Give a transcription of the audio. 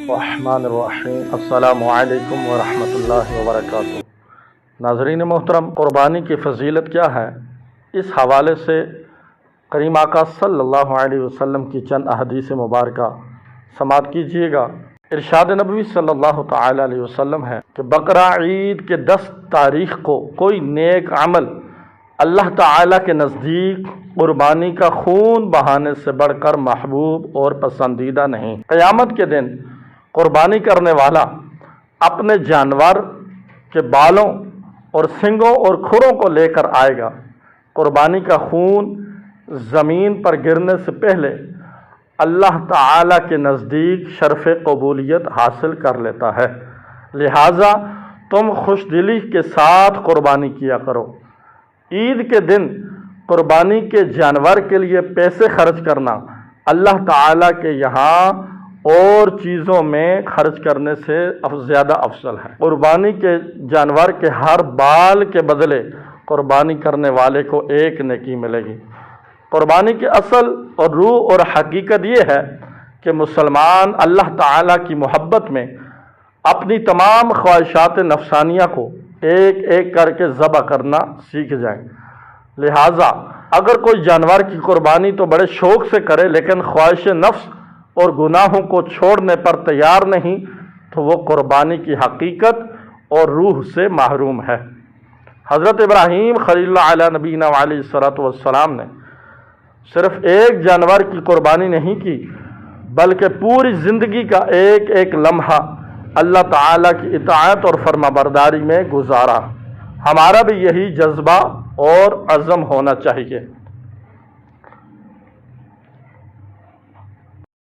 الرحمن الرحیم۔ السلام علیکم ورحمۃ اللہ وبرکاتہ۔ ناظرین محترم، قربانی کی فضیلت کیا ہے، اس حوالے سے کریم آقا صلی اللہ علیہ وسلم کی چند احادیث مبارکہ سماعت کیجیے گا۔ ارشاد نبوی صلی اللہ تعالی علیہ وسلم ہے کہ بقرہ عید کے 10 تاریخ کو کوئی نیک عمل اللہ تعالیٰ کے نزدیک قربانی کا خون بہانے سے بڑھ کر محبوب اور پسندیدہ نہیں۔ قیامت کے دن قربانی کرنے والا اپنے جانور کے بالوں اور سنگوں اور کھروں کو لے کر آئے گا۔ قربانی کا خون زمین پر گرنے سے پہلے اللہ تعالیٰ کے نزدیک شرف قبولیت حاصل کر لیتا ہے، لہٰذا تم خوش دلی کے ساتھ قربانی کیا کرو۔ عید کے دن قربانی کے جانور کے لیے پیسے خرچ کرنا اللہ تعالیٰ کے یہاں اور چیزوں میں خرچ کرنے سے زیادہ افضل ہے۔ قربانی کے جانور کے ہر بال کے بدلے قربانی کرنے والے کو ایک نیکی ملے گی۔ قربانی کی اصل اور روح اور حقیقت یہ ہے کہ مسلمان اللہ تعالیٰ کی محبت میں اپنی تمام خواہشات نفسانیہ کو ایک ایک کر کے ذبح کرنا سیکھ جائیں۔ لہٰذا اگر کوئی جانور کی قربانی تو بڑے شوق سے کرے لیکن خواہش نفس اور گناہوں کو چھوڑنے پر تیار نہیں تو وہ قربانی کی حقیقت اور روح سے محروم ہے۔ حضرت ابراہیم خلیل اللہ علیہ نبینا علیہ الصلوۃ والسلام نے صرف ایک جانور کی قربانی نہیں کی بلکہ پوری زندگی کا ایک ایک لمحہ اللہ تعالیٰ کی اطاعت اور فرما برداری میں گزارا۔ ہمارا بھی یہی جذبہ اور عزم ہونا چاہیے۔